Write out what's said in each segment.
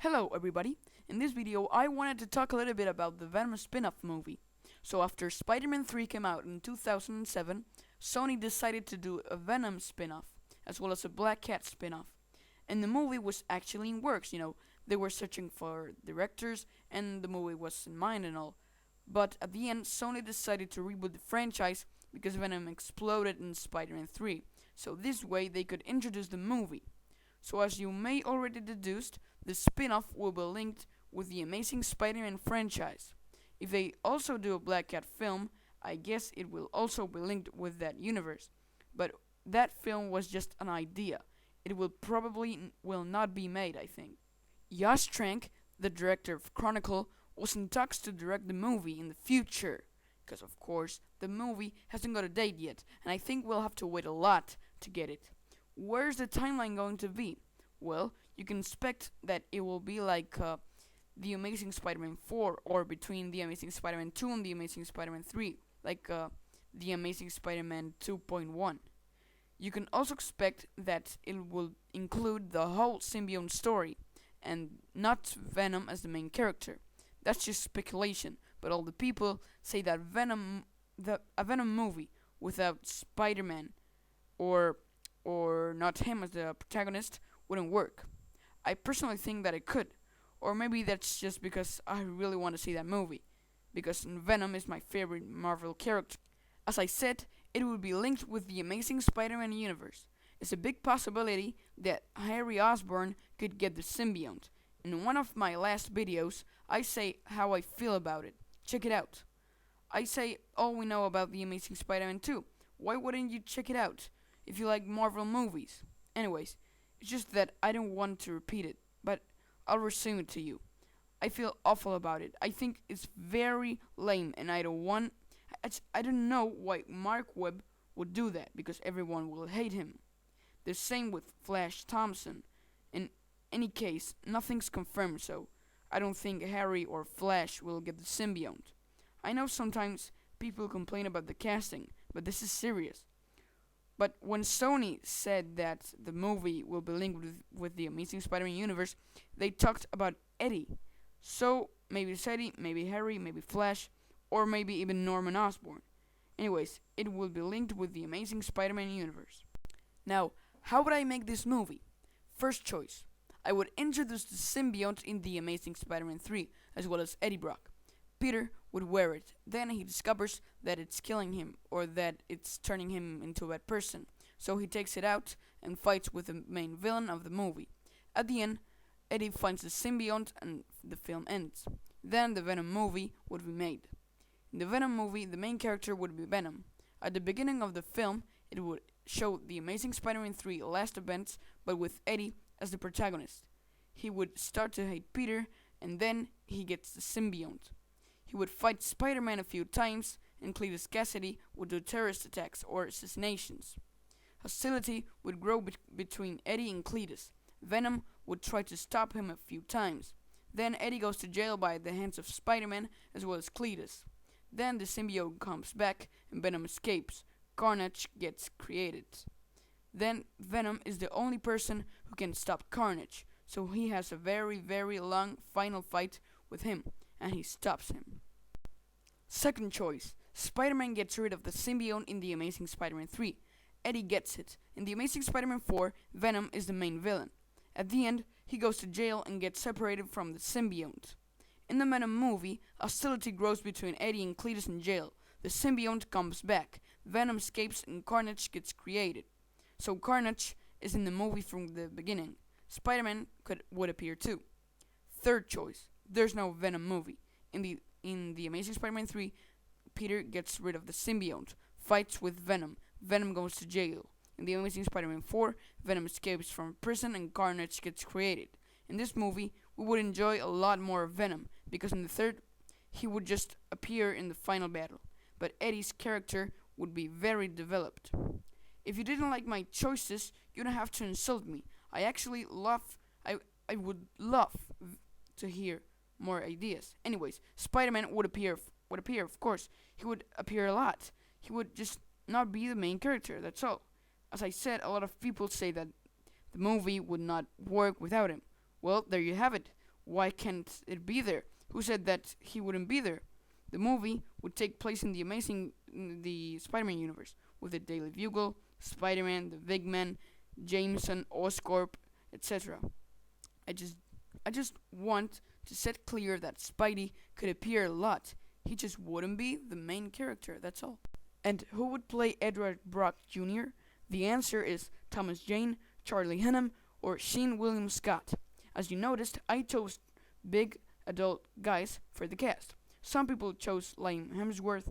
Hello everybody, in this video I wanted to talk a little bit about the Venom spin-off movie. So after Spider-Man 3 came out in 2007, Sony decided to do a Venom spin-off, as well as a Black Cat spin-off. And the movie was actually in works, they were searching for directors and the movie was in mind and all. But at the end, Sony decided to reboot the franchise because Venom exploded in Spider-Man 3, so this way they could introduce the movie. So as you may already deduced, the spin-off will be linked with the Amazing Spider-Man franchise. If they also do a Black Cat film, I guess it will also be linked with that universe. But that film was just an idea. It will probably will not be made, I think. Joss Trank, the director of Chronicle, was in talks to direct the movie in the future. Because of course, the movie hasn't got a date yet, and I think we'll have to wait a lot to get it. Where's the timeline going to be? Well, you can expect that it will be like The Amazing Spider-Man 4 or between The Amazing Spider-Man 2 and The Amazing Spider-Man 3, like The Amazing Spider-Man 2.1. You can also expect that it will include the whole symbiote story and not Venom as the main character. That's just speculation, but all the people say that a Venom movie without Spider-Man or not him as the protagonist wouldn't work. I personally think that it could, or maybe that's just because I really want to see that movie, because Venom is my favorite Marvel character. As I said, it would be linked with the Amazing Spider-Man universe. It's a big possibility that Harry Osborn could get the symbiote. In one of my last videos, I say how I feel about it. Check it out. I say all we know about the Amazing Spider-Man 2. Why wouldn't you check it out if you like Marvel movies? Anyways, it's just that I don't want to repeat it, but I'll resume it to you. I feel awful about it. I think it's very lame, and I don't know why Mark Webb would do that, because everyone will hate him. The same with Flash Thompson. In any case, nothing's confirmed, so I don't think Harry or Flash will get the symbiote. I know sometimes people complain about the casting, but this is serious. But when Sony said that the movie will be linked with the Amazing Spider-Man universe, they talked about Eddie. So maybe it's Eddie, maybe Harry, maybe Flash, or maybe even Norman Osborn. Anyways, it will be linked with the Amazing Spider-Man universe. Now, how would I make this movie? First choice, I would introduce the symbiote in the Amazing Spider-Man 3, as well as Eddie Brock. Peter would wear it. Then he discovers that it's killing him, or that it's turning him into a bad person. So he takes it out and fights with the main villain of the movie. At the end, Eddie finds the symbiote and the film ends. Then the Venom movie would be made. In the Venom movie, the main character would be Venom. At the beginning of the film, it would show the Amazing Spider-Man 3 last events, but with Eddie as the protagonist. He would start to hate Peter, and then he gets the symbiote. He would fight Spider-Man a few times, and Cletus Cassidy would do terrorist attacks or assassinations. Hostility would grow between Eddie and Cletus. Venom would try to stop him a few times. Then Eddie goes to jail by the hands of Spider-Man as well as Cletus. Then the symbiote comes back and Venom escapes. Carnage gets created. Then Venom is the only person who can stop Carnage, so he has a very, very long final fight with him, and he stops him. Second choice, Spider-Man gets rid of the symbiote in The Amazing Spider-Man 3. Eddie gets it. In The Amazing Spider-Man 4, Venom is the main villain. At the end, he goes to jail and gets separated from the symbiote. In the Venom movie, hostility grows between Eddie and Cletus in jail. The symbiote comes back, Venom escapes, and Carnage gets created. So Carnage is in the movie from the beginning. Spider-Man would appear too. Third choice, there's no Venom movie. In the Amazing Spider-Man 3, Peter gets rid of the symbiote, fights with Venom. Venom goes to jail. In the Amazing Spider-Man 4, Venom escapes from prison and Carnage gets created. In this movie, we would enjoy a lot more of Venom, because in the third, he would just appear in the final battle. But Eddie's character would be very developed. If you didn't like my choices, you don't have to insult me. I would love to hear more ideas. Anyways, Spider-Man would appear, of course. He would appear a lot. He would just not be the main character, that's all. As I said, a lot of people say that the movie would not work without him. Well, there you have it. Why can't it be there? Who said that he wouldn't be there? The movie would take place in the Spider-Man universe, with the Daily Bugle, Spider-Man, the Big Man, Jameson, Oscorp, etc. I just I just want to set clear that Spidey could appear a lot. He just wouldn't be the main character, that's all. And who would play Edward Brock Jr.? The answer is Thomas Jane, Charlie Hunnam, or Seann William Scott. As you noticed, I chose big adult guys for the cast. Some people chose Liam Hemsworth,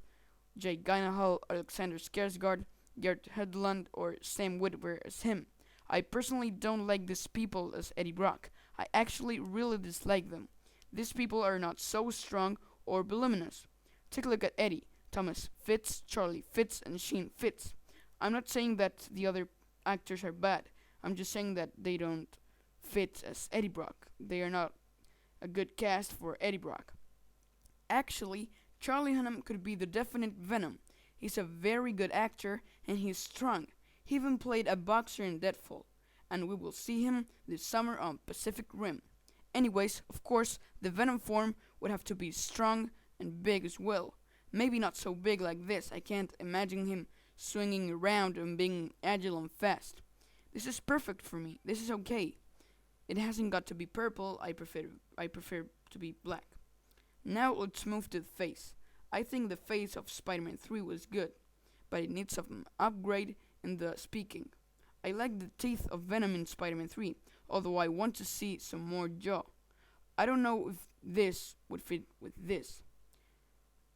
Jake Gyllenhaal, Alexander Skarsgård, Garrett Hedlund, or Sam Witwer as him. I personally don't like these people as Eddie Brock. I actually really dislike them. These people are not so strong or voluminous. Take a look at Eddie. Thomas fits, Charlie fits, and Sheen fits. I'm not saying that the other actors are bad. I'm just saying that they don't fit as Eddie Brock. They are not a good cast for Eddie Brock. Actually, Charlie Hunnam could be the definite Venom. He's a very good actor and he's strong. He even played a boxer in Deadfall, and we will see him this summer on Pacific Rim. Anyways, of course, the Venom form would have to be strong and big as well. Maybe not so big like this. I can't imagine him swinging around and being agile and fast. This is perfect for me. This is okay. It hasn't got to be purple. I prefer to be black. Now let's move to the face. I think the face of Spider-Man 3 was good, but it needs some upgrade in the speaking. I like the teeth of Venom in Spider-Man 3, although I want to see some more jaw. I don't know if this would fit with this.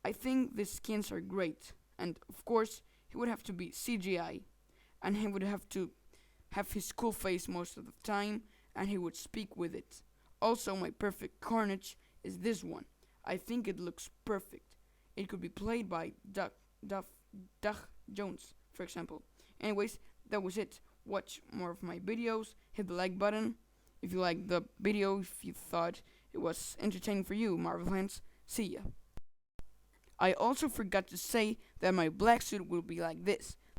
I think the skins are great, and of course he would have to be CGI, and he would have to have his cool face most of the time, and he would speak with it. Also, my perfect Carnage is this one. I think it looks perfect. It could be played by Doug Jones, for example. Anyways, that was it. Watch more of my videos. Hit the like button if you liked the video, if you thought it was entertaining for you, Marvel fans. See ya. I also forgot to say that my black suit will be like this.